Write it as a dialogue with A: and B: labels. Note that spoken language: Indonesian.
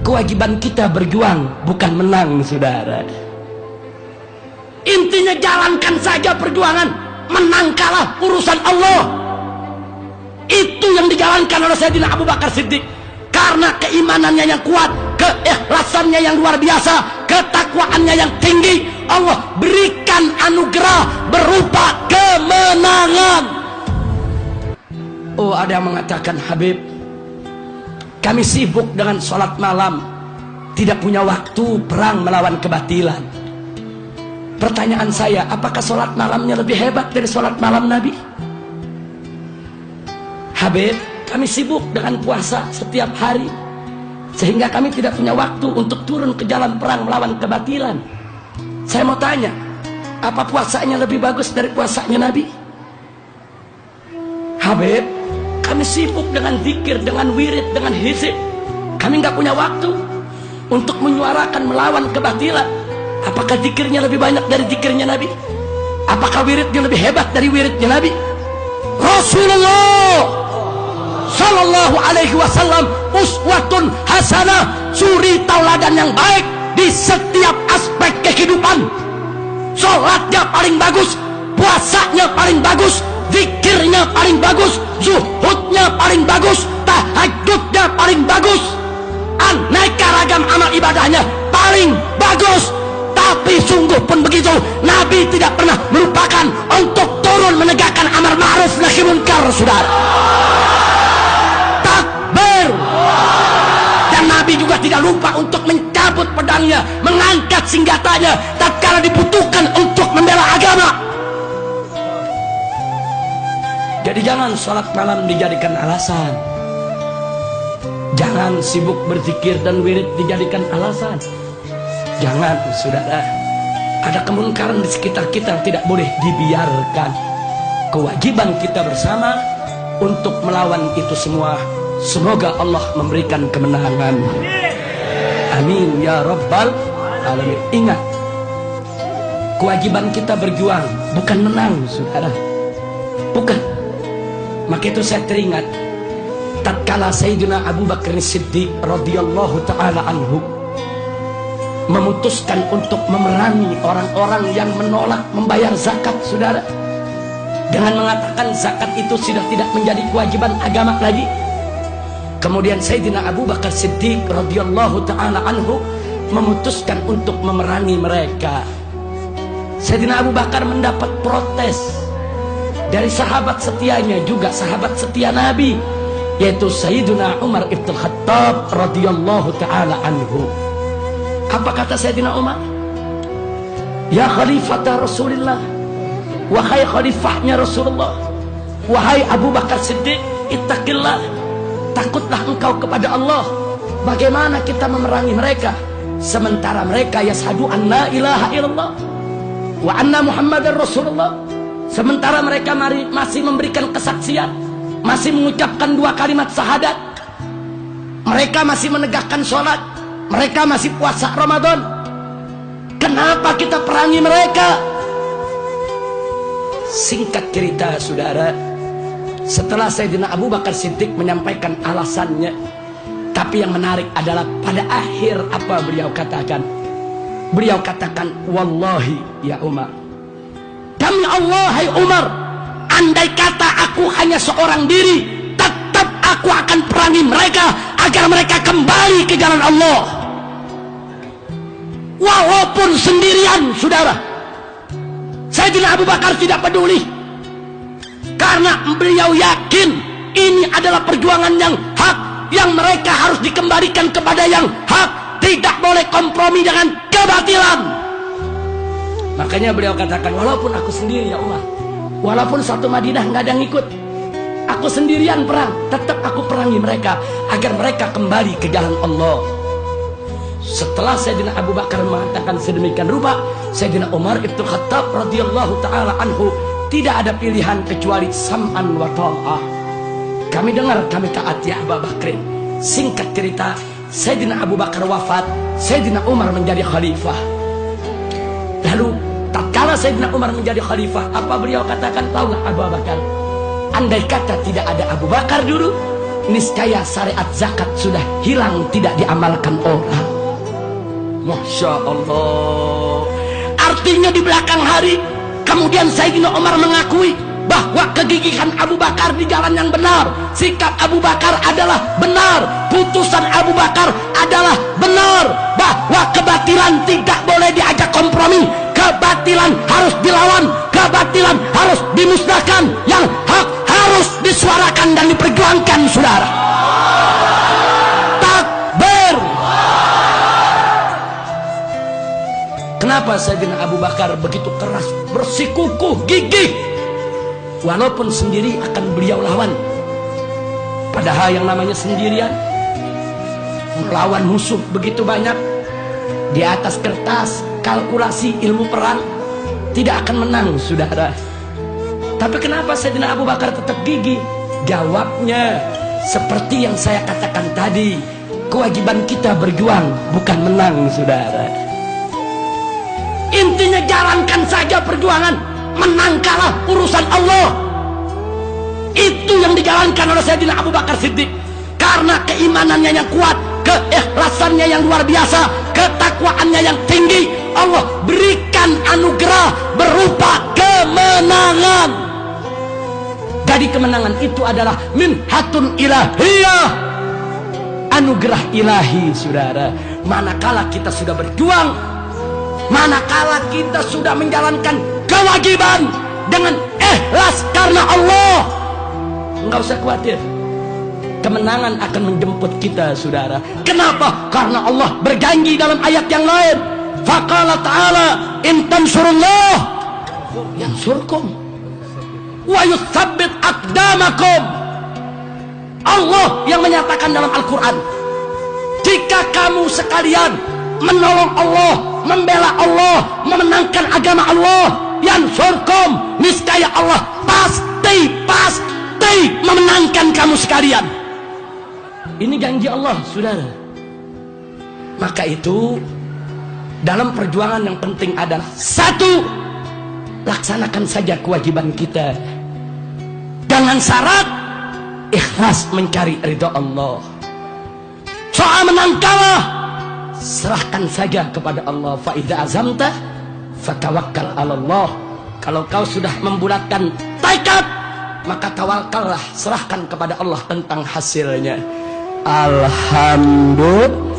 A: Kewajiban kita berjuang, bukan menang, saudara. Intinya jalankan saja perjuangan. Menang kalah urusan Allah. Itu yang dijalankan oleh Sayyidina Abu Bakar Siddiq. Karena keimanannya yang kuat, keikhlasannya yang luar biasa, ketakwaannya yang tinggi, Allah berikan anugerah berupa kemenangan. Oh, ada yang mengatakan, Habib, kami sibuk dengan sholat malam, tidak punya waktu perang melawan kebatilan. Pertanyaan saya, apakah sholat malamnya lebih hebat dari sholat malam Nabi? Habib, kami sibuk dengan puasa setiap hari, sehingga kami tidak punya waktu untuk turun ke jalan perang melawan kebatilan. Saya mau tanya, apa puasanya lebih bagus dari puasanya Nabi? Habib, kami sibuk dengan zikir, dengan wirid, dengan hizib. Kami nggak punya waktu untuk menyuarakan melawan kebatilan. Apakah zikirnya lebih banyak dari zikirnya Nabi? Apakah wiridnya lebih hebat dari wiridnya Nabi? Rasulullah Sallallahu alaihi wasallam uswatun hasanah, suri tauladan yang baik di setiap aspek kehidupan. Sholatnya paling bagus, puasanya paling bagus, zikirnya paling bagus, zuhudnya paling bagus, tahajudnya paling bagus, aneka ragam amal ibadahnya paling bagus. Tapi sungguh pun begitu, Nabi tidak pernah melupakan untuk turun menegakkan amar ma'ruf nahi munkar, saudara. Takbir. Dan Nabi juga tidak lupa untuk mencabut pedangnya, mengangkat senjatanya tatkala dibutuhkan untuk membela agama. Jadi jangan sholat malam dijadikan alasan. Jangan sibuk berzikir dan wirid dijadikan alasan. Jangan, saudara. Ada kemungkaran di sekitar kita yang tidak boleh dibiarkan. Kewajiban kita bersama untuk melawan itu semua. Semoga Allah memberikan kemenangan. Amin ya rabbal alamin. Ingat, kewajiban kita berjuang, bukan menang, saudara. Bukan. Maka itu saya teringat tatkala Sayyidina Abu Bakar Siddiq radhiyallahu taala anhu memutuskan untuk memerangi orang-orang yang menolak membayar zakat, saudara, dengan mengatakan zakat itu sudah tidak menjadi kewajiban agama lagi. Kemudian Sayyidina Abu Bakar Siddiq radhiyallahu taala anhu memutuskan untuk memerangi mereka. Sayyidina Abu Bakar mendapat protes dari sahabat setianya, juga sahabat setia Nabi, yaitu Sayyidina Umar ibn Khattab radhiyallahu taala anhu. Apa kata Sayyidina Umar? Ya Khalifata Rasulullah, wahai khalifahnya Rasulullah, wahai Abu Bakar Siddiq, ittaqillah, takutlah engkau kepada Allah. Bagaimana kita memerangi mereka sementara mereka yashhadu an la ilaha illallah wa anna Muhammadar Rasulullah, sementara mereka masih memberikan kesaksian, masih mengucapkan 2 kalimat syahadat, mereka masih menegakkan sholat, mereka masih puasa Ramadan. Kenapa kita perangi mereka? Singkat cerita, saudara, setelah Sayyidina Abu Bakar Siddiq menyampaikan alasannya, tapi yang menarik adalah pada akhir apa beliau katakan. Beliau katakan, wallahi ya Umar, demi Allah hai Umar, andai kata aku hanya seorang diri, tetap aku akan perangi mereka agar mereka kembali ke jalan Allah. Walaupun sendirian, saudara. Sayyidina Abu Bakar tidak peduli, karena beliau yakin ini adalah perjuangan yang hak, yang mereka harus dikembalikan kepada yang hak, tidak boleh kompromi dengan kebatilan. Makanya beliau katakan, walaupun aku sendiri ya Umar, walaupun satu Madinah nggak ada yang ikut, aku sendirian perang, tetap aku perangi mereka agar mereka kembali ke jalan Allah. Setelah Sayyidina Abu Bakar mengatakan sedemikian rupa, Sayyidina Umar ibn Khattab radhiyallahu taala anhu tidak ada pilihan kecuali sam'an wa ta'ah. Kami dengar, kami taat ya Abu Bakrin. Singkat cerita, Sayyidina Abu Bakar wafat, Sayyidina Umar menjadi khalifah. Lalu tatkala Sayyidina Umar menjadi khalifah, apa beliau katakan? Tahulah Abu Bakar, andai kata tidak ada Abu Bakar dulu, niscaya syariat zakat sudah hilang, tidak diamalkan orang. Masya Allah. Artinya di belakang hari kemudian Sayyidina Umar mengakui bahwa kegigihan Abu Bakar di jalan yang benar, sikap Abu Bakar adalah benar, putusan Abu Bakar adalah benar, bahwa kebatilan tidak boleh diajak kompromi, kebatilan harus dilawan, kebatilan harus dimusnahkan, yang hak harus disuarakan dan diperjuangkan, saudara. Takbir. Kenapa Sayyidina Abu Bakar begitu keras, bersikukuh gigih, walaupun sendiri akan beliau lawan? Padahal yang namanya sendirian melawan musuh begitu banyak, di atas kertas kalkulasi ilmu perang tidak akan menang, saudara. Tapi kenapa Sayyidina Abu Bakar tetap gigih? Jawabnya seperti yang saya katakan tadi, kewajiban kita berjuang, bukan menang, saudara. Intinya jalankan saja perjuangan, menang kalah urusan Allah. Itu yang dijalankan oleh Sayyidina Abu Bakar Siddiq. Karena keimanannya yang kuat, keikhlasannya yang luar biasa, ketakwaannya yang tinggi, Allah berikan anugerah berupa kemenangan. Jadi kemenangan itu adalah minhatun ilahiyah, anugerah ilahi, saudara. Manakala kita sudah berjuang, manakala kita sudah menjalankan kewajiban dengan ikhlas karena Allah, enggak usah khawatir, kemenangan akan menjemput kita, saudara. Kenapa? Karena Allah berjanji dalam ayat yang lain, faqala ta'ala in tansurullah yansurkum wa yutsabbit aqdamakum. Allah yang menyatakan dalam Al-Quran, jika kamu sekalian menolong Allah, membela Allah, memenangkan agama Allah, yansurkum, niscaya Allah pasti memenangkan kamu sekalian. Ini janji Allah, saudara. Maka itu dalam perjuangan yang penting adalah satu, laksanakan saja kewajiban kita dengan syarat ikhlas mencari ridha Allah. Soal menang kalah, serahkan saja kepada Allah. Fa idza azamta fatawakkal 'ala Allah. Kalau kau sudah membulatkan tekad, maka tawakallah, serahkan kepada Allah tentang hasilnya. Alhamdulillah.